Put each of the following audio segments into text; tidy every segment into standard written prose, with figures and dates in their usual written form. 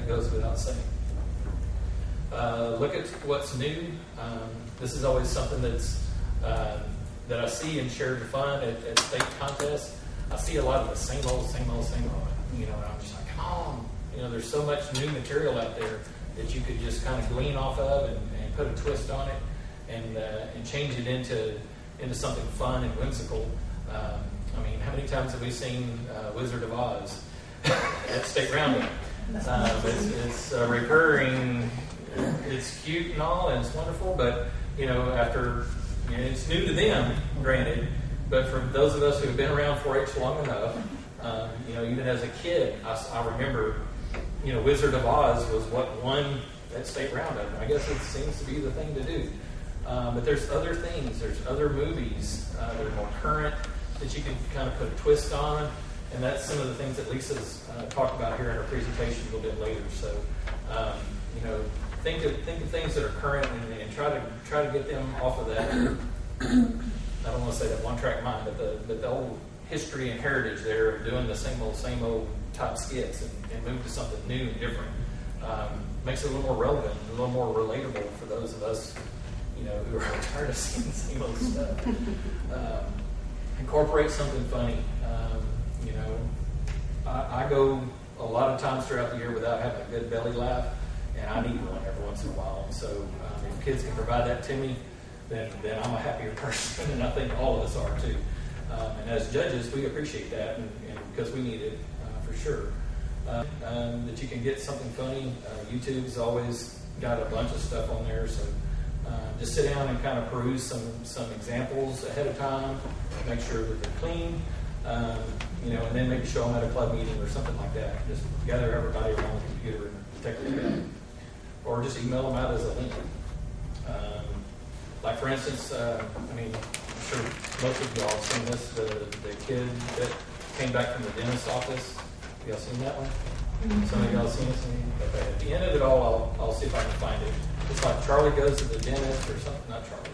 that goes without saying. Look at what's new. This is always something that I see and share for fun at state contests. I see a lot of the same old. And I'm just like, come on. There's so much new material out there that you could just kind of glean off of and put a twist on it and change it into something fun and whimsical. How many times have we seen Wizard of Oz at state roundup? It's recurring. It's cute and all, and it's wonderful. But after it's new to them, granted. But for those of us who have been around 4-H long enough, even as a kid, I remember, Wizard of Oz was what won that state roundup. I guess it seems to be the thing to do. But there's other things. There's other movies that are more current that you can kind of put a twist on, and that's some of the things that Lisa's talked about here in her presentation a little bit later. So, think of things that are current and try to get them off of that. I don't want to say that one-track mind, but the old history and heritage there of doing the same old type skits and move to something new and different. Makes it a little more relevant, a little more relatable for those of us, who are tired of seeing the same old stuff. Incorporate something funny. I go a lot of times throughout the year without having a good belly laugh, and I need one every once in a while. And so if kids can provide that to me, then I'm a happier person, and I think all of us are too. And as judges, we appreciate that, and because we need it for sure. That you can get something funny. YouTube's always got a bunch of stuff on there, so just sit down and kind of peruse some examples ahead of time, make sure that they're clean, and then maybe show them at a club meeting or something like that. Just gather everybody around the computer and take a look at it. Or just email them out as a link. Like for instance, I'm sure most of y'all have seen this, the kid that came back from the dentist's office. Have y'all seen that one? Mm-hmm. Some of y'all seen it? Okay. At the end of it all, I'll see if I can find it. It's like Charlie goes to the dentist or something. Not Charlie.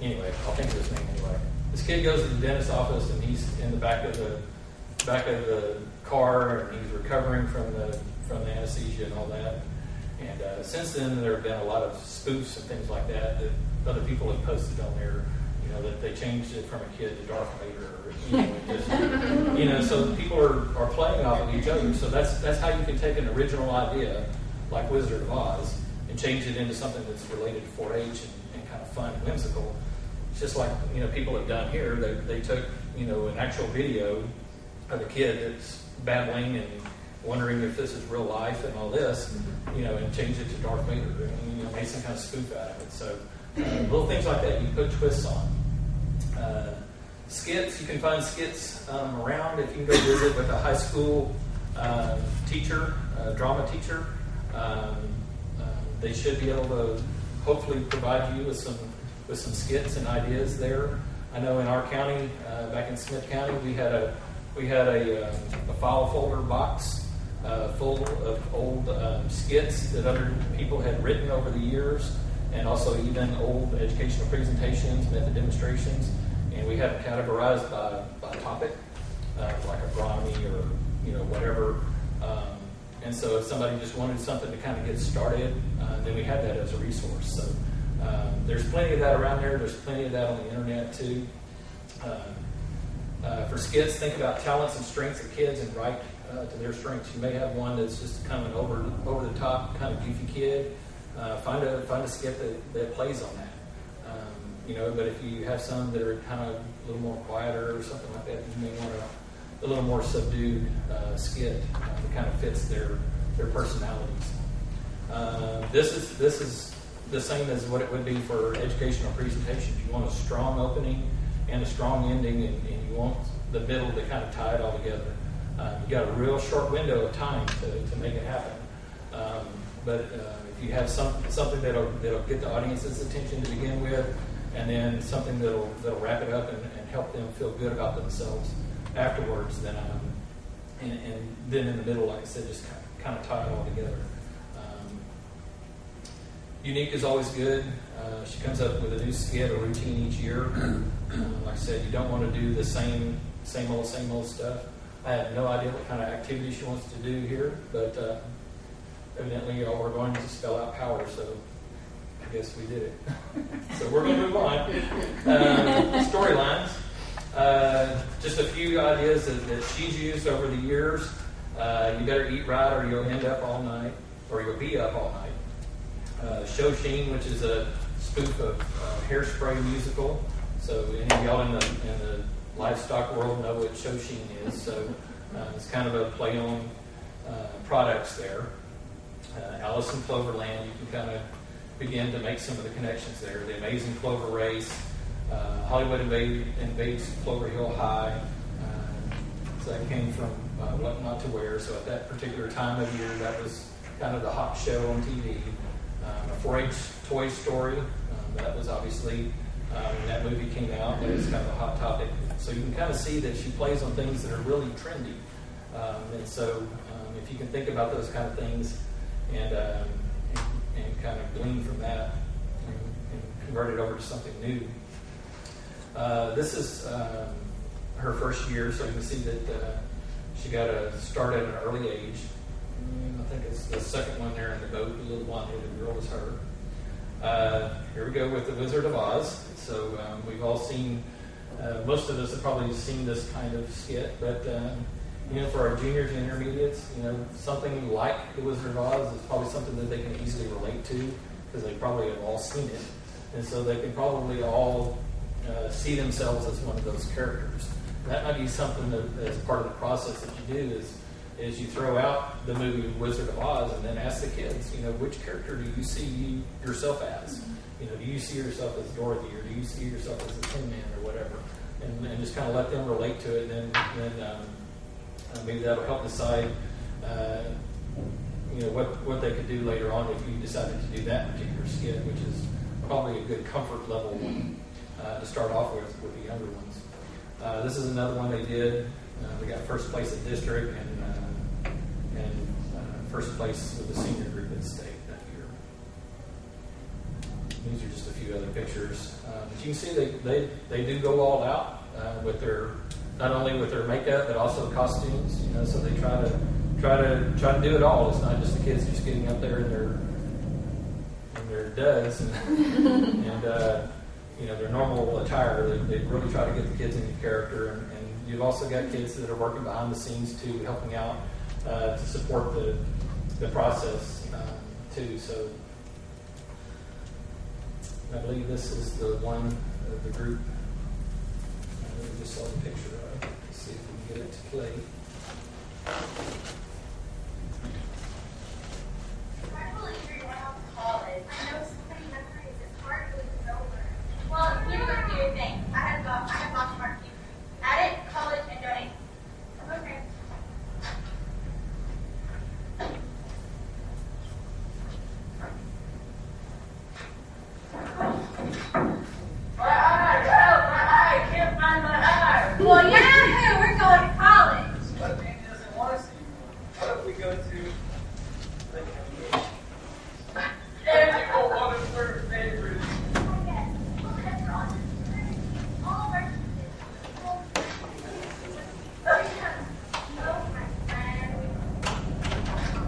Anyway, I'll think of his name anyway. This kid goes to the dentist's office and he's in the back of the car and he's recovering from the anesthesia and all that. And since then, there have been a lot of spoofs and things like that other people have posted on there. That they changed it from a kid to Darth Vader, so people are playing off of each other. So that's how you can take an original idea like Wizard of Oz and change it into something that's related to 4-H and kind of fun and whimsical. It's just like people have done here. They took an actual video of a kid that's babbling and wondering if this is real life and all this, and changed it to Darth Vader and made some kind of spoof out of it. So little things like that you put twists on. Skits, you can find skits around. If you can go visit with a high school teacher, drama teacher, they should be able to hopefully provide you with some skits and ideas there. I know in our county, back in Smith County, we had a file folder box full of old skits that other people had written over the years, and also even old educational presentations, method demonstrations, and we had them categorized by topic, like agronomy or whatever. And so if somebody just wanted something to kind of get started, then we had that as a resource. So there's plenty of that around there. There's plenty of that on the internet too. For skits, think about talents and strengths of kids and write to their strengths. You may have one that's just kind of an over the top kind of goofy kid. Find a skit that plays on that. But if you have some that are kind of a little more quieter or something like that, you may want a little more subdued skit that kind of fits their personalities. This is the same as what it would be for educational presentations. You want a strong opening and a strong ending, and you want the middle to kind of tie it all together. You've got a real short window of time to make it happen. But if you have something that'll get the audience's attention to begin with, and then something that'll wrap it up and help them feel good about themselves afterwards, then and then in the middle, like I said, just kind of tie it all together. Unique is always good. She comes up with a new skit or routine each year. Like I said, you don't want to do the same old stuff. I have no idea what kind of activity she wants to do here, but evidently y'all were going to spell out power, so I guess we did it. So we're going to move on. Storylines. Just a few ideas that she's used over the years. You better eat right or you'll end up all night, or you'll be up all night. Show Sheen, which is a spoof of Hairspray musical. So any of y'all in the livestock world know what Show Sheen is. So it's kind of a play on products there. Alice in Cloverland, you can kind of begin to make some of the connections there. The Amazing Clover Race, Hollywood invades Clover Hill High. So that came from What Not to Wear. So at that particular time of year, that was kind of the hot show on TV. A 4-H Toy Story, that was obviously, when that movie came out, that was kind of a hot topic. So you can kind of see that she plays on things that are really trendy. And so if you can think about those kind of things and kind of glean from that and convert it over to something new. This is her first year, so you can see that she got a start at an early age. I think it's the second one there in the boat, the little blonde-headed girl is her. Here we go with The Wizard of Oz. So we've all seen, most of us have probably seen this kind of skit, but for our juniors and intermediates, something like The Wizard of Oz is probably something that they can easily relate to because they probably have all seen it. And so they can probably all see themselves as one of those characters. And that might be something that as part of the process that you do is you throw out the movie Wizard of Oz and then ask the kids, which character do you see yourself as? Do you see yourself as Dorothy or do you see yourself as the Tin Man or whatever? And just kind of let them relate to it, and then maybe that'll help decide what they could do later on if you decided to do that particular skit, which is probably a good comfort level one to start off with the younger ones. This is another one they did. We got first place at district and first place with the senior group at state that year. These are just a few other pictures. But you can see they do go all out with their, not only with their makeup but also costumes. So they try to do it all. It's not just the kids just getting up there in their duds and their normal attire. They really try to get the kids into character, and you've also got kids that are working behind the scenes too, helping out to support the process too. So I believe this is the one of the group that we just saw the picture of. Let's see if we can get it to play. I totally agree. When I was in college, I know so many memories. It's hard to lose over. Well, here's what do you think? I had lots of hard people. Edit, college, and donate. Okay. My eye! Help! My eye! Can't find my eye! Well, yeah, we're going to college. But maybe he doesn't want to see you. What if we go to Annual 1/3 favorite?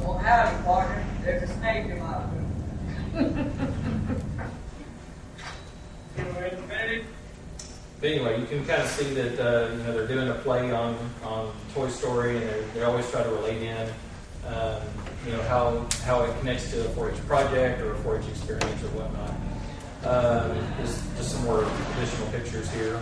Well, howdy, partner. There's a snake in my room. But anyway, you can kind of see that they're doing a play on Toy Story, and they always try to relate in how it connects to a 4-H project or a 4-H experience or whatnot. Just some more additional pictures here.